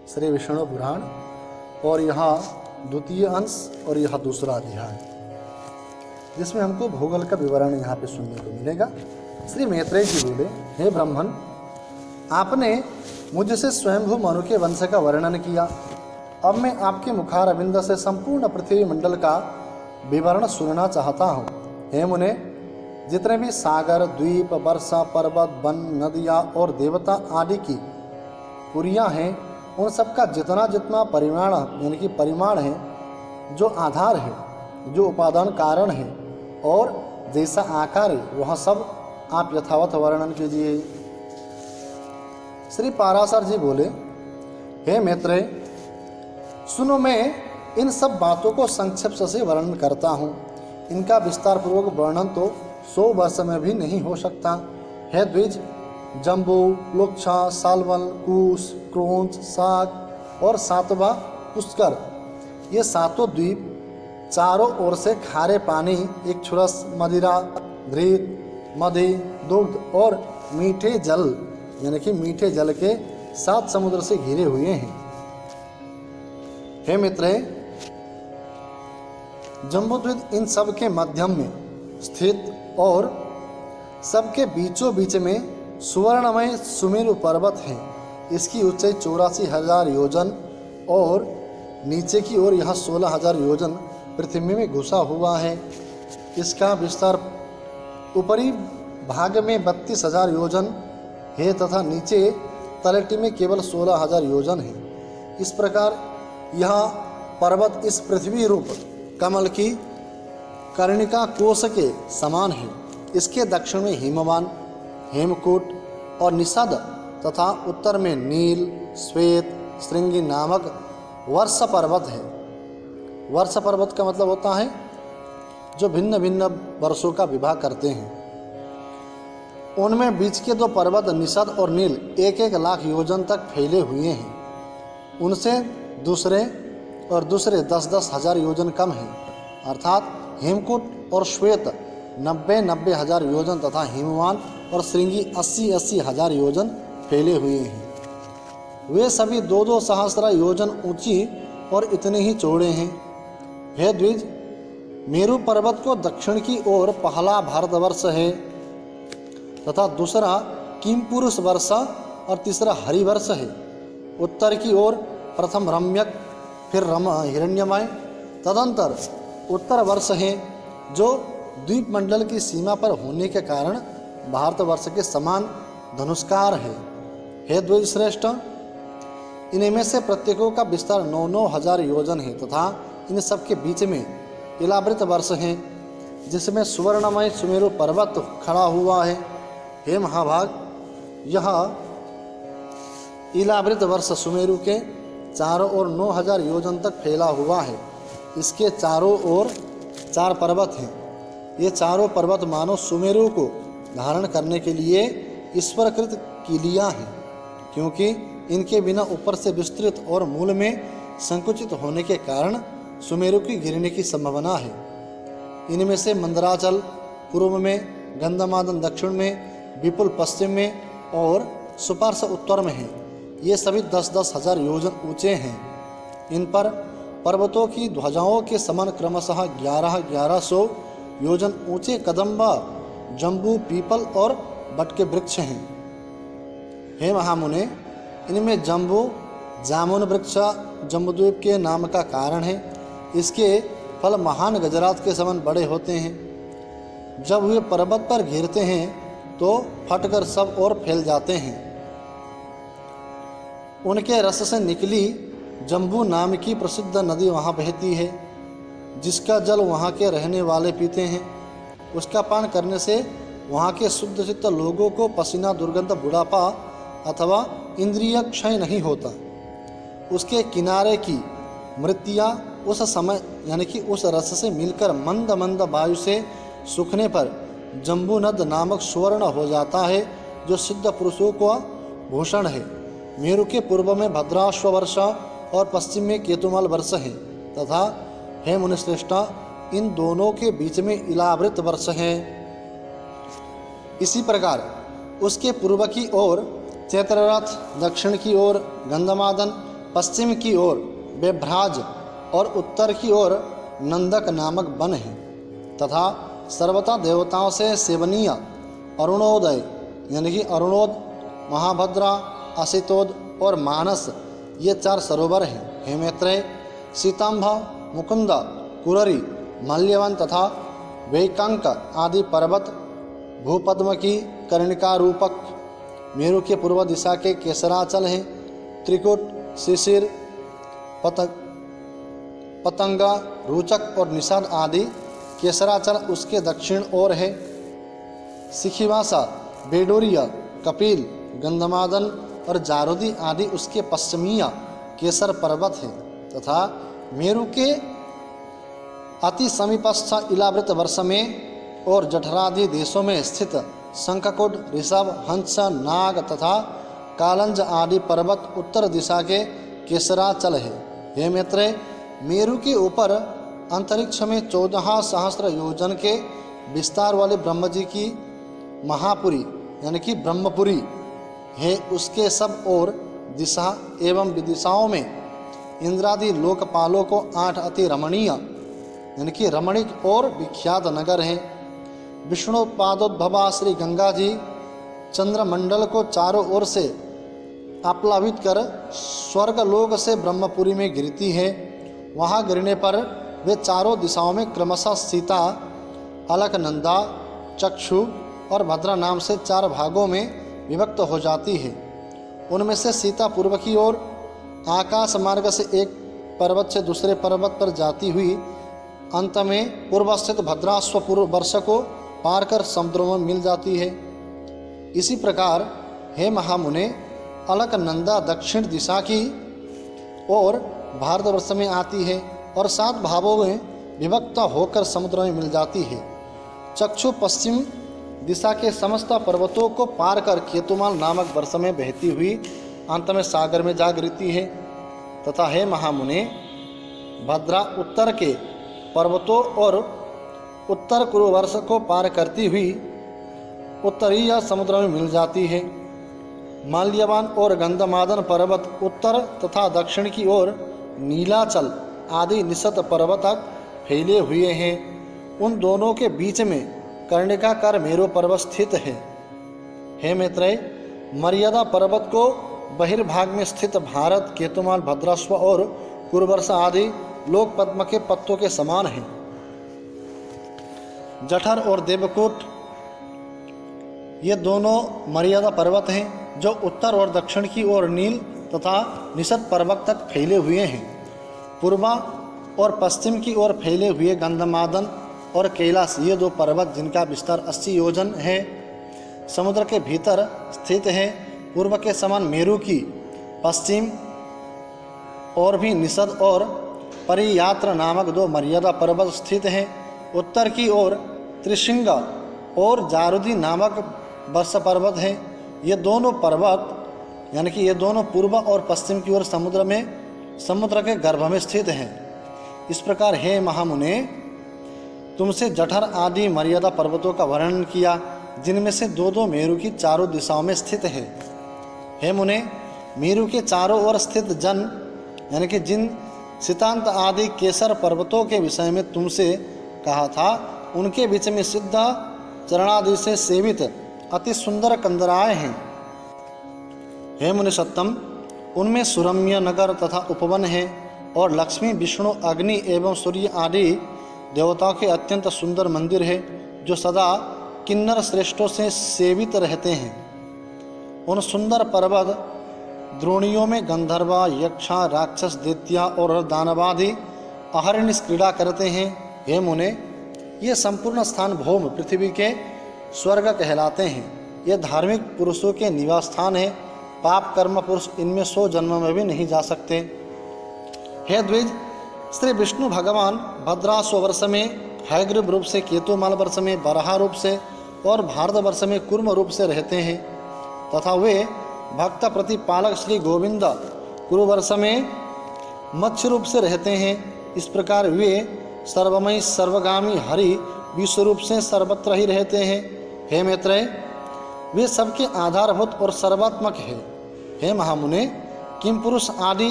श्री विष्णु पुराण, और यहाँ द्वितीय अंश और यह दूसरा अध्याय, जिसमें हमको भूगोल का विवरण यहाँ पे सुनने को मिलेगा। श्री मैत्रेय जी बोले, हे ब्राह्मण, आपने मुझसे स्वयंभू मनु के वंश का वर्णन किया। अब मैं आपके मुखारविंद से संपूर्ण पृथ्वी मंडल का विवरण सुनना चाहता हूँ। हे मुने, जितने भी सागर, द्वीप, वर्षा, पर्वत, वन, नदियाँ और देवता आदि की पुरियाँ हैं, उन सबका जितना जितना परिमाण यानी कि परिमाण है, जो आधार है, जो उपादान कारण है और जैसा आकार है, वह सब आप यथावत वर्णन कीजिए। श्री पाराशर जी बोले, हे मैत्रेय, सुनो, मैं इन सब बातों को संक्षिप्त से वर्णन करता हूँ। इनका विस्तार पूर्वक वर्णन तो 100 वर्ष में भी नहीं हो सकता। हे द्विज, जम्बू, लोक्षा, सालवन, कुश, क्रोंच, साग और सातवा पुष्कर, ये सातों द्वीप चारों ओर से खारे पानी, एक छुरस, मदिरा, घृत, मधि, दुग्ध और मीठे जल यानी कि मीठे जल के 7 समुद्र से घिरे हुए हैं। हे मित्रेय, जम्बूद्वीप इन सब के मध्यम में स्थित और सबके बीचों बीच में सुवर्णमय सुमेरु पर्वत है। इसकी ऊंचाई 84,000 योजन और नीचे की ओर यह 16,000 योजन पृथ्वी में घुसा हुआ है। इसका विस्तार ऊपरी भाग में 32,000 योजन है तथा नीचे तलहटी में केवल 16,000 योजन है। इस प्रकार यह पर्वत इस पृथ्वी रूप कमल की कर्णिका कोश के समान है। इसके दक्षिण में हिमवान, हेमकूट और निषद तथा उत्तर में नील, श्वेत, श्रृंगी नामक वर्ष पर्वत है। वर्ष पर्वत का मतलब होता है जो भिन्न भिन्न वर्षों का विभाग करते हैं। उनमें बीच के 2 पर्वत निषद और नील 1-1 लाख योजन तक फैले हुए हैं। उनसे दूसरे 10-10 हजार योजन कम हैं, अर्थात हेमकूट और श्वेत 90-90 हजार योजन तथा हिमवान और श्रृंगी 80-80 हजार योजन फैले हुए हैं। वे सभी 2-2 सहस्र योजन ऊंची और इतने ही चौड़े हैं। हे द्विज, मेरु पर्वत को दक्षिण की ओर पहला भारतवर्ष है तथा दूसरा किमपुरुष वर्ष और तीसरा हरिवर्ष है। उत्तर की ओर प्रथम रम्यक, फिर हिरण्यमय, तदंतर उत्तर वर्ष है, जो द्वीप मंडल की सीमा पर होने के कारण भारतवर्ष के समान धनुष्कार है। हे द्विज श्रेष्ठ, इनमें से प्रत्येकों का विस्तार 9-9 हजार योजन है तथा इन सब के बीच में इलावृत वर्ष है, जिसमें सुवर्णमय सुमेरु पर्वत खड़ा हुआ है। हे महाभाग, यह इलावृत वर्ष सुमेरु के चारों ओर 9,000 योजन तक फैला हुआ है। इसके चारों ओर 4 पर्वत हैं। ये चारों पर्वत मानो सुमेरु को धारण करने के लिए ईश्वरकृत किलियां हैं, क्योंकि इनके बिना ऊपर से विस्तृत और मूल में संकुचित होने के कारण सुमेरु की गिरने की संभावना है। इनमें से मंदराचल पूर्व में, गंधमादन दक्षिण में, विपुल पश्चिम में और सुपार्श उत्तर में है। ये सभी 10-10 हजार योजन ऊंचे हैं। इन पर पर्वतों की ध्वजाओं के समान क्रमशः 1100 योजन ऊंचे कदम्बा, जम्बू, पीपल और बट के वृक्ष हैं। हे महामुने, इनमें जम्बू जामुन वृक्ष जम्बूद्वीप के नाम का कारण है। इसके फल महान गजरात के समान बड़े होते हैं। जब वे पर्वत पर गिरते हैं तो फटकर सब ओर फैल जाते हैं। उनके रस से निकली जम्बू नाम की प्रसिद्ध नदी वहाँ बहती है, जिसका जल वहाँ के रहने वाले पीते हैं। उसका पान करने से वहाँ के शुद्ध चित्त लोगों को पसीना, दुर्गंध, बुढ़ापा अथवा इंद्रिय क्षय नहीं होता। उसके किनारे की मृतिया उस समय यानी कि उस रस से मिलकर मंद मंद वायु से सूखने पर जम्बूनद नामक सुवर्ण हो जाता है, जो सिद्ध पुरुषों का भूषण है। मेरु के पूर्व में भद्राश्व वर्ष और पश्चिम में केतुमल वर्ष है तथा हे मुनिश्रेष्ठा, इन दोनों के बीच में इलावृत वर्ष है। इसी प्रकार उसके पूर्व की ओर चैत्ररथ, दक्षिण की ओर गंधमादन, पश्चिम की ओर बेभ्राज और उत्तर की ओर नंदक नामक वन है तथा सर्वथा देवताओं से सेवनीय अरुणोदय यानी कि अरुणोद, महाभद्रा, असितोद और मानस ये 4 सरोवर हैं। हे मैत्रेय, सीतांभ, मुकुंद, कुररी, मल्यवन तथा वैकंक आदि पर्वत भूपद्म की कर्णिका रूपक मेरु के पूर्व दिशा के केसराचल हैं। त्रिकुट, शिशिर, पतंगा, रोचक और निषाद आदि केसराचल उसके दक्षिण ओर है। सिखिवासा, बेडोरिया, कपिल, गंधमादन और जारुदी आदि उसके पश्चिमीय केसर पर्वत हैं तथा मेरु के अति समीपस्थ इलावृत वर्ष में और जठरादि देशों में स्थित शंखकुट, ऋषभ, हंस, नाग तथा कालंज आदि पर्वत उत्तर दिशा के केसराचल है। हे मैत्रेय, मेरु के ऊपर अंतरिक्ष में 14 सहस्त्र योजन के विस्तार वाले ब्रह्म जी की महापुरी यानी कि ब्रह्मपुरी है। उसके सब और दिशा एवं विदिशाओं में इंद्रादि लोकपालों को 8 अति रमणीय यानी कि रमणीक और विख्यात नगर हैं। विष्णु पादोद्भवा श्री गंगा जी चंद्रमंडल को चारों ओर से आप्लावित कर स्वर्गलोक से ब्रह्मपुरी में गिरती है। वहाँ गिरने पर वे चारों दिशाओं में क्रमशः सीता, अलकनंदा, चक्षु और भद्रा नाम से 4 भागों में विभक्त हो जाती है। उनमें से सीता पूर्व की ओर आकाश मार्ग से एक पर्वत से दूसरे पर्वत पर जाती हुई अंत में पूर्व स्थित भद्राश्व पूर्व वर्ष को पार कर समुद्रों में मिल जाती है। इसी प्रकार हे महामुने, अलकनंदा दक्षिण दिशा की ओर भारतवर्ष में आती है और 7 भागों में विभक्त होकर समुद्र में मिल जाती है। चक्षु पश्चिम दिशा के समस्त पर्वतों को पार कर केतुमाल नामक वर्ष में बहती हुई अंत में सागर में जा गिरती है तथा हे महामुने, भद्रा उत्तर के पर्वतों और उत्तर पूर्व वर्ष को पार करती हुई उत्तरीय समुद्र में मिल जाती है। माल्यवान और गंधमादन पर्वत उत्तर तथा दक्षिण की ओर नीलाचल आदि निषद पर्वत तक फैले हुए हैं। उन दोनों के बीच में कर्णिकाकार मेरु पर्वत स्थित है। हे मैत्रेय, मर्यादा पर्वत को बहिर्भाग में स्थित भारत, केतुमाल, भद्राश्व और कुरुवर्ष आदि लोक पद्म के पत्तों के समान है। जठर और देवकूट ये दोनों मर्यादा पर्वत हैं जो उत्तर और दक्षिण की ओर नील तथा निषद पर्वत तक फैले हुए हैं। पूर्वा और पश्चिम की ओर फैले हुए गंधमादन और कैलाश ये 2 पर्वत जिनका विस्तार 80 योजन है समुद्र के भीतर स्थित है। पूर्व के समान मेरु की पश्चिम और भी निषद और परियात्र नामक 2 मर्यादा पर्वत स्थित हैं। उत्तर की ओर त्रिशिंग और जारुदी नामक वर्ष पर्वत है। ये दोनों पर्वत यानी कि ये दोनों पूर्व और पश्चिम की ओर समुद्र के गर्भ में स्थित हैं। इस प्रकार हे महामुने, तुमसे जठर आदि मर्यादा पर्वतों का वर्णन किया जिनमें से 2-2 मेरु की चारों दिशाओं में स्थित है। हे मुने, मेरु के चारों ओर स्थित जन यानी कि जिन सितांत आदि केसर पर्वतों के विषय में तुमसे कहा था, उनके बीच में सिद्ध चरणादि से सेवित अति सुंदर कंदराएं हैं। हे मुनि सत्तम, उनमें सुरम्य नगर तथा उपवन है और लक्ष्मी, विष्णु, अग्नि एवं सूर्य आदि देवताओं के अत्यंत सुंदर मंदिर है जो सदा किन्नर श्रेष्ठों से सेवित रहते हैं। उन सुंदर पर्वत द्रोणियों में गंधर्वा, यक्षा, राक्षस, दैत्या और दानवादि अहर्निश क्रीड़ा करते हैं। हे मुने, ये संपूर्ण स्थान भौम पृथ्वी के स्वर्ग कहलाते हैं। ये धार्मिक पुरुषों के निवास स्थान है। पाप कर्म पुरुष इनमें 100 जन्म में भी नहीं जा सकते। हे द्विज, श्री विष्णु भगवान भद्राश्व वर्ष में हयग्रीव रूप से, केतुमाल वर्ष में बराह रूप से और भारत वर्ष में कूर्म रूप से रहते हैं तथा वे भक्त प्रतिपालक श्री गोविंद कुरुवर्ष में मत्स्य रूप से रहते हैं। इस प्रकार वे सर्वमयी सर्वगामी हरि विश्व रूप से सर्वत्र ही रहते हैं। हे मैत्रेय, वे सबके आधारभूत और सर्वात्मक है। हे महामुने, किम पुरुष आदि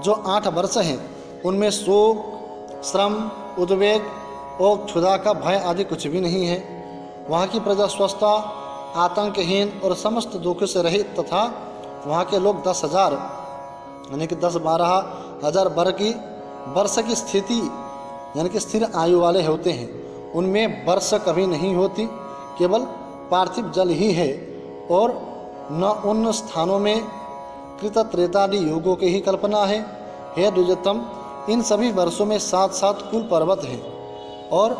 जो 8 वर्ष हैं उनमें शोक, श्रम, उद्वेग और क्षुधा का भय आदि कुछ भी नहीं है। वहाँ की प्रजा स्वस्थता, आतंकहीन और समस्त दुखों से रहित तथा वहाँ के लोग 10,000 यानी कि 10-12 हज़ार वर्ष की स्थिति यानी कि स्थिर आयु वाले होते हैं। उनमें वर्ष कभी नहीं होती, केवल पार्थिव जल ही है और न उन स्थानों में कृत त्रेतादि युगों की ही कल्पना है। हे द्विजोत्तम, इन सभी वर्षों में 7-7 कुल पर्वत हैं और